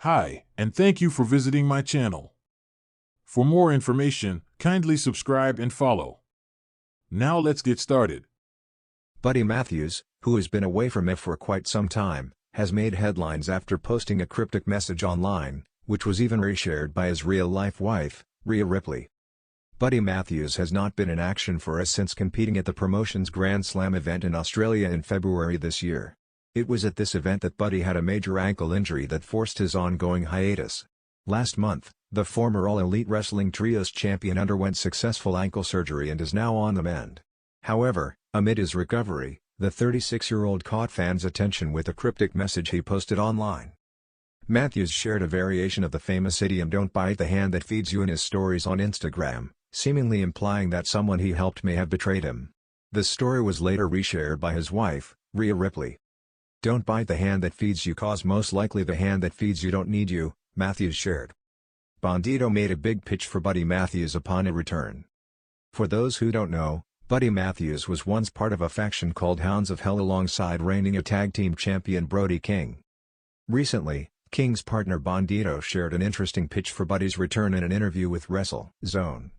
Hi, and thank you for visiting my channel. For more information, kindly subscribe and follow. Now let's get started. Buddy Matthews, who has been away from it for quite some time, has made headlines after posting a cryptic message online, which was even reshared by his real-life wife, Rhea Ripley. Buddy Matthews has not been in action for us since competing at the promotion's Grand Slam event in Australia in February this year. It was at this event that Buddy had a major ankle injury that forced his ongoing hiatus. Last month, the former All Elite Wrestling Trios champion underwent successful ankle surgery and is now on the mend. However, amid his recovery, the 36-year-old caught fans' attention with a cryptic message he posted online. Matthews shared a variation of the famous idiom "don't bite the hand that feeds you" in his stories on Instagram, seemingly implying that someone he helped may have betrayed him. The story was later reshared by his wife, Rhea Ripley. "Don't bite the hand that feeds you, cause most likely the hand that feeds you don't need you," Matthews shared. Bandito made a big pitch for Buddy Matthews upon a return. For those who don't know, Buddy Matthews was once part of a faction called Hounds of Hell alongside reigning tag team champion Brody King. Recently, King's partner Bandito shared an interesting pitch for Buddy's return in an interview with WrestleZone.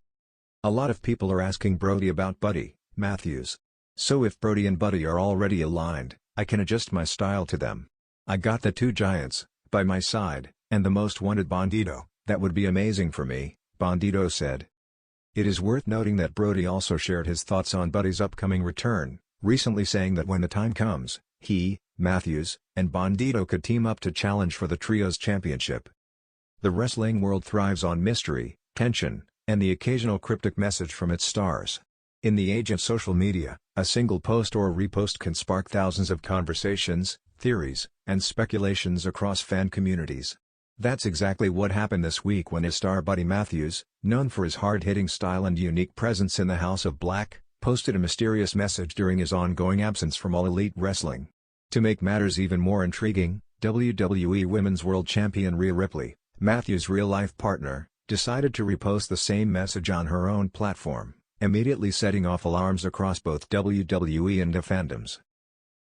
"A lot of people are asking Brody about Buddy Matthews. So if Brody and Buddy are already aligned, I can adjust my style to them. I got the two giants by my side, and the most wanted Bandito. That would be amazing for me," Bandito said. It is worth noting that Brody also shared his thoughts on Buddy's upcoming return, recently saying that when the time comes, he, Matthews, and Bandito could team up to challenge for the Trios Championship. The wrestling world thrives on mystery, tension, and the occasional cryptic message from its stars. In the age of social media, a single post or repost can spark thousands of conversations, theories, and speculations across fan communities. That's exactly what happened this week when his star Buddy Matthews, known for his hard-hitting style and unique presence in the House of Black, posted a mysterious message during his ongoing absence from All Elite Wrestling. To make matters even more intriguing, WWE Women's World Champion Rhea Ripley, Matthews' real-life partner, decided to repost the same message on her own platform, immediately setting off alarms across both WWE and the fandoms.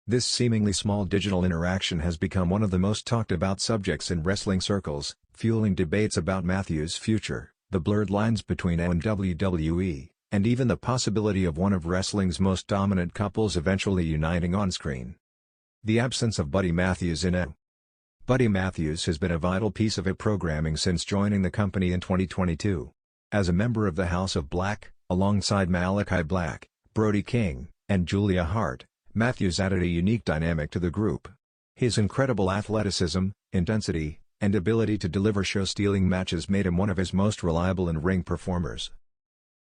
This seemingly small digital interaction has become one of the most talked about subjects in wrestling circles, fueling debates about Matthews' future, the blurred lines between AEW and WWE, and even the possibility of one of wrestling's most dominant couples eventually uniting on-screen. The absence of Buddy Matthews in AEW. Buddy Matthews has been a vital piece of programming since joining the company in 2022. As a member of the House of Black, alongside Malachi Black, Brody King, and Julia Hart, Matthews added a unique dynamic to the group. His incredible athleticism, intensity, and ability to deliver show-stealing matches made him one of his most reliable in-ring performers.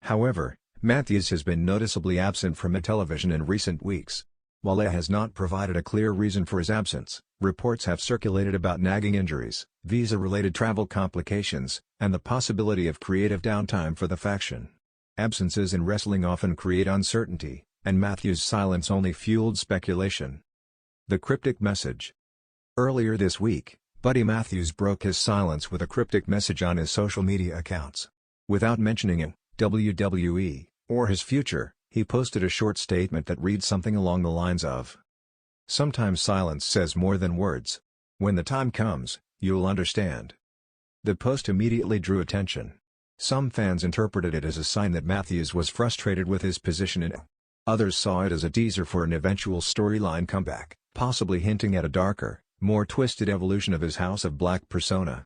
However, Matthews has been noticeably absent from television in recent weeks. While it has not provided a clear reason for his absence, reports have circulated about nagging injuries, visa-related travel complications, and the possibility of creative downtime for the faction. Absences in wrestling often create uncertainty, and Matthews' silence only fueled speculation. The cryptic message. Earlier this week, Buddy Matthews broke his silence with a cryptic message on his social media accounts. Without mentioning it, WWE, or his future, he posted a short statement that reads something along the lines of, "Sometimes silence says more than words. When the time comes, you'll understand." The post immediately drew attention. Some fans interpreted it as a sign that Matthews was frustrated with his position in it. Others saw it as a teaser for an eventual storyline comeback, possibly hinting at a darker, more twisted evolution of his House of Black persona.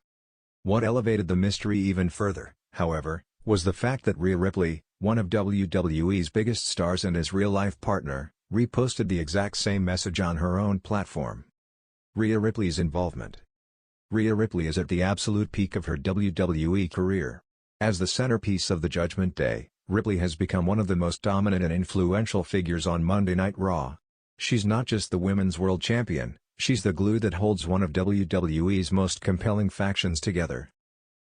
What elevated the mystery even further, however, was the fact that Rhea Ripley, one of WWE's biggest stars and his real-life partner, reposted the exact same message on her own platform. Rhea Ripley's involvement. Rhea Ripley is at the absolute peak of her WWE career. As the centerpiece of the Judgment Day, Ripley has become one of the most dominant and influential figures on Monday Night Raw. She's not just the Women's World Champion, she's the glue that holds one of WWE's most compelling factions together.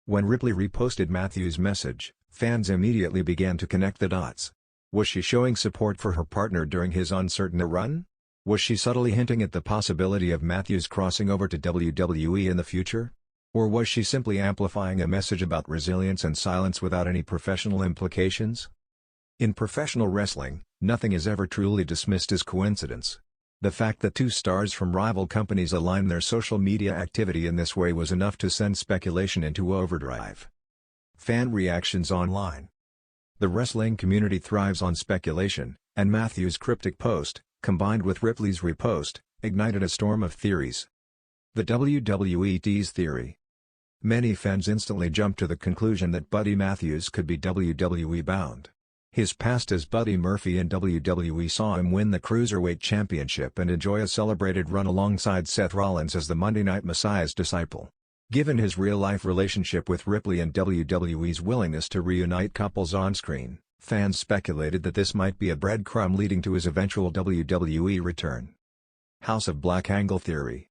When Ripley reposted Matthews' message, fans immediately began to connect the dots. Was she showing support for her partner during his uncertain run? Was she subtly hinting at the possibility of Matthews crossing over to WWE in the future? Or was she simply amplifying a message about resilience and silence without any professional implications? In professional wrestling, nothing is ever truly dismissed as coincidence. The fact that two stars from rival companies align their social media activity in this way was enough to send speculation into overdrive. Fan reactions online. The wrestling community thrives on speculation, and Matthews' cryptic post, combined with Ripley's repost, ignited a storm of theories. The WWE tease theory. Many fans instantly jumped to the conclusion that Buddy Matthews could be WWE bound. His past as Buddy Murphy in WWE saw him win the Cruiserweight Championship and enjoy a celebrated run alongside Seth Rollins as the Monday Night Messiah's disciple. Given his real-life relationship with Ripley and WWE's willingness to reunite couples on-screen, fans speculated that this might be a breadcrumb leading to his eventual WWE return. House of Black angle theory.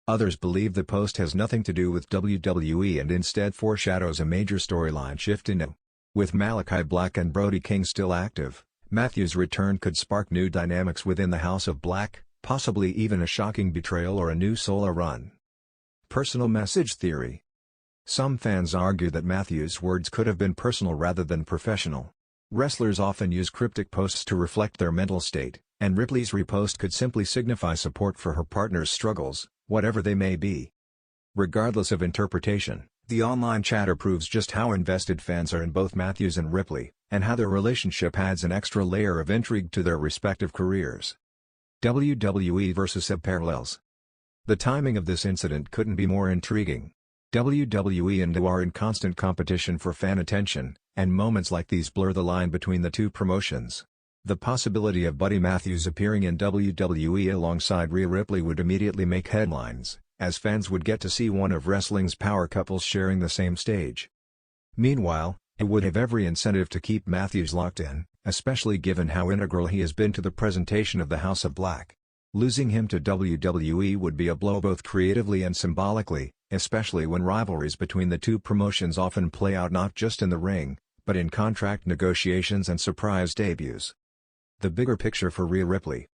Others believe the post has nothing to do with WWE and instead foreshadows a major storyline shift in it. With Malachi Black and Brody King still active, Matthews' return could spark new dynamics within the House of Black, possibly even a shocking betrayal or a new solo run. Personal message theory. Some fans argue that Matthews' words could have been personal rather than professional. Wrestlers often use cryptic posts to reflect their mental state, and Ripley's repost could simply signify support for her partner's struggles, whatever they may be. Regardless of interpretation, the online chatter proves just how invested fans are in both Matthews and Ripley, and how their relationship adds an extra layer of intrigue to their respective careers. WWE vs. Parallels. The timing of this incident couldn't be more intriguing. WWE and WWE are in constant competition for fan attention, and moments like these blur the line between the two promotions. The possibility of Buddy Matthews appearing in WWE alongside Rhea Ripley would immediately make headlines, as fans would get to see one of wrestling's power couples sharing the same stage. Meanwhile, it would have every incentive to keep Matthews locked in, especially given how integral he has been to the presentation of the House of Black. Losing him to WWE would be a blow both creatively and symbolically, especially when rivalries between the two promotions often play out not just in the ring, but in contract negotiations and surprise debuts. The bigger picture for Rhea Ripley.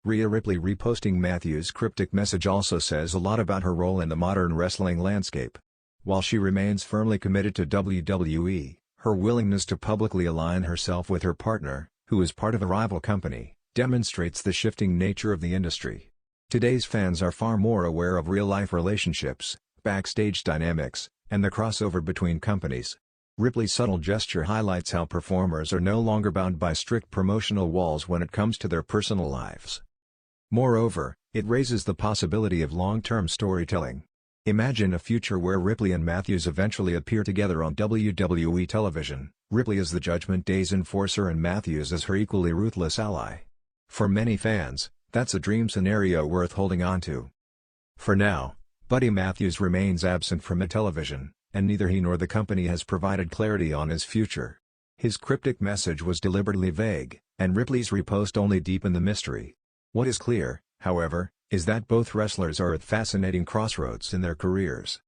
Rhea Ripley reposting Matthews' cryptic message also says a lot about her role in the modern wrestling landscape. While she remains firmly committed to WWE, her willingness to publicly align herself with her partner, who is part of a rival company, demonstrates the shifting nature of the industry. Today's fans are far more aware of real-life relationships, backstage dynamics, and the crossover between companies. Ripley's subtle gesture highlights how performers are no longer bound by strict promotional walls when it comes to their personal lives. Moreover, it raises the possibility of long-term storytelling. Imagine a future where Ripley and Matthews eventually appear together on WWE television, Ripley as the Judgment Day's enforcer and Matthews as her equally ruthless ally. For many fans, that's a dream scenario worth holding on to. For now, Buddy Matthews remains absent from television, and neither he nor the company has provided clarity on his future. His cryptic message was deliberately vague, and Ripley's repost only deepened the mystery. What is clear, however, is that both wrestlers are at fascinating crossroads in their careers.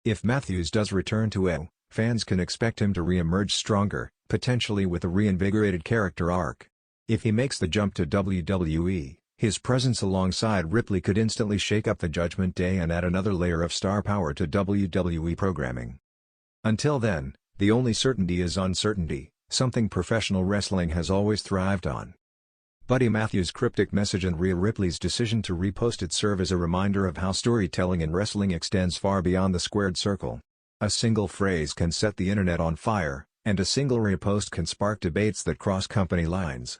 If Matthews does return to AEW, fans can expect him to re-emerge stronger, potentially with a reinvigorated character arc. If he makes the jump to WWE, his presence alongside Ripley could instantly shake up the Judgment Day and add another layer of star power to WWE programming. Until then, the only certainty is uncertainty, something professional wrestling has always thrived on. Buddy Matthews' cryptic message and Rhea Ripley's decision to repost it serve as a reminder of how storytelling in wrestling extends far beyond the squared circle. A single phrase can set the internet on fire, and a single repost can spark debates that cross company lines.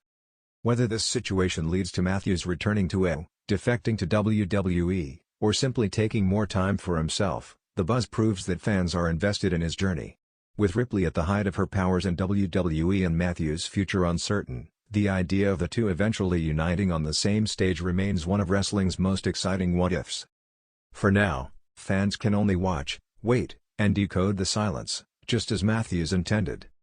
Whether this situation leads to Matthews returning to AEW, defecting to WWE, or simply taking more time for himself, the buzz proves that fans are invested in his journey. With Ripley at the height of her powers and WWE and Matthews' future uncertain, the idea of the two eventually uniting on the same stage remains one of wrestling's most exciting what-ifs. For now, fans can only watch, wait, and decode the silence, just as Matthews intended.